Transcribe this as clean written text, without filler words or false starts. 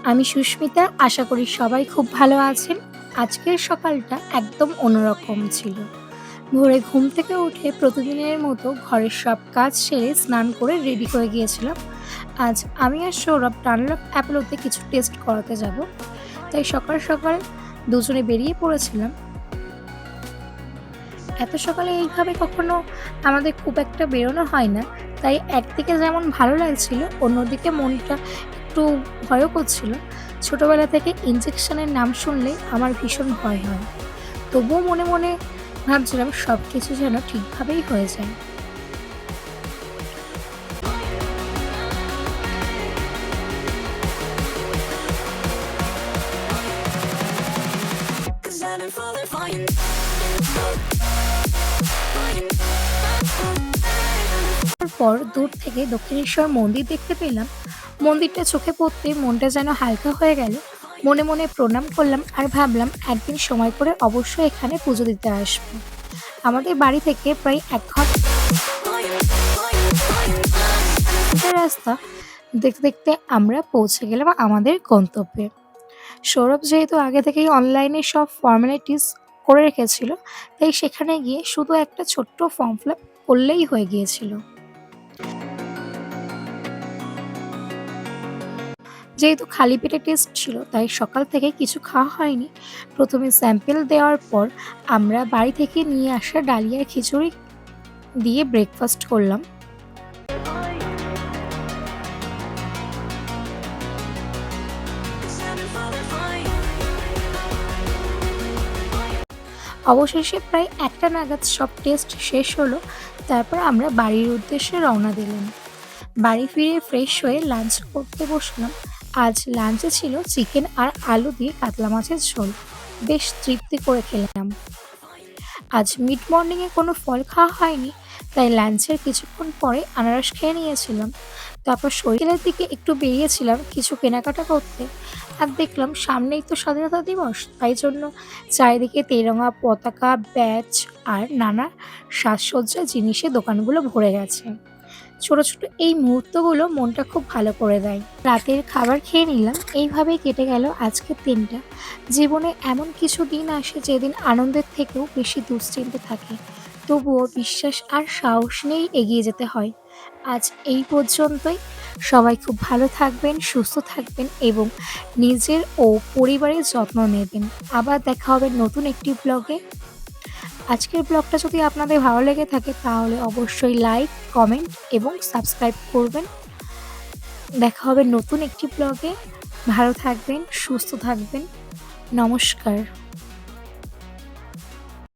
আমি সুস্মিতা। আশা করি সবাই খুব ভালো আছেন। আজকের সকালটা একদম অন্যরকম ছিল। ভোরে ঘুম থেকে উঠে প্রতিদিনের মতো ঘরের সব কাজ সেরে স্নান করে রেডি হয়ে গিয়েছিলাম। আজ আমি আর সৌরভ ডানলপ অ্যাপোলোতে কিছু টেস্ট করাতে যাব। তাই সকাল সকাল দুজনে বেরিয়ে পড়েছিলাম। এত সকালে এইভাবে কখনো আমাদের খুব একটা বেরোনো হয় না। তাই একদিকে যেমন ভালো লাগছিল, অন্যদিকে মনটা একটু ভয়ও করছিল। ছোটবেলা থেকে ইনজেকশনের নাম শুনলেই আমার ভীষণ ভয় হয়। তবুও মনে মনে ভাবছিলাম সবকিছু যেন ঠিকভাবেই হয়ে যায়। তারপর দূর থেকে দক্ষিণেশ্বর মন্দির দেখতে পেলাম। মন্দিরটা চোখে পড়তেই মনটা যেন হালকা হয়ে গেল। মনে মনে প্রণাম করলাম আর ভাবলাম একদিন সময় করে অবশ্যই এখানে পুজো দিতে আসবো। আমাদের বাড়ি থেকে প্রায় 1 ঘন্টা রাস্তা। দেখতে দেখতে আমরা পৌঁছে গেলাম আমাদের গন্তব্যে। সৌরভ যেহেতু আগে থেকেই অনলাইনে সব ফর্মালিটিস করে রেখেছিল, তাই সেখানে গিয়ে শুধু একটা ছোট্ট ফর্ম ফিল আপ করলেই হয়ে গিয়েছিল। যেহেতু খালি পেটে টেস্ট ছিল, তাই সকাল থেকে কিছু খাওয়া হয়নি। প্রথমে স্যাম্পল দেওয়ার পর আমরা বাড়ি থেকে নিয়ে আসা ডালিয়ার খিচুড়ি দিয়ে ব্রেকফাস্ট করলাম। অবশেষে প্রায় 1টা নাগাদ সব টেস্ট শেষ হলো। তারপর আমরা বাড়ির উদ্দেশ্যে রওনা দিলাম। বাড়ি ফিরে ফ্রেশ হয়ে লাঞ্চ করতে বসলাম। আজ লাঞ্চে ছিল চিকেন আর আলু দিয়ে কাতলা মাছের ঝোল। বেশ তৃপ্তি করে খেলাম। আজ মিড মর্নিংয়ে কোনো ফল খাওয়া হয়নি, তাই লাঞ্চের কিছুক্ষণ পরে আনারস খেয়ে নিয়েছিলাম। তারপর সৈকেলের দিকে একটু বেরিয়েছিলাম কিছু কেনাকাটা করতে। আর দেখলাম সামনেই তো স্বাধীনতা দিবস, তাই জন্য চারিদিকে তেরঙা পতাকা, ব্যাজ আর নানা সাজসজ্জার জিনিসে দোকানগুলো ভরে গেছে। ছোট ছোট এই মুহূর্তগুলো মনটা খুব ভালো করে দেয়। রাতের খাবার খেয়ে নিলাম। এইভাবেই কেটে গেল আজকের দিনটা। জীবনে এমন কিছু দিন আসে যেদিন আনন্দের থেকেও বেশি দুশ্চিন্তা থাকে, তবুও বিশ্বাস আর সাহস নিয়েই এগিয়ে যেতে হয়। আজ এই পর্যন্তই। সবাই খুব ভালো থাকবেন, সুস্থ থাকবেন এবং নিজের ও পরিবারের যত্ন নেবেন। আবার দেখা হবে নতুন একটি ব্লগে। আজকের ব্লগটা যদি আপনাদের ভালো লেগে থাকে তাহলে অবশ্যই লাইক, কমেন্ট এবং সাবস্ক্রাইব করবেন। দেখা হবে নতুন একটি ব্লগে। ভালো থাকবেন, সুস্থ থাকবেন। নমস্কার।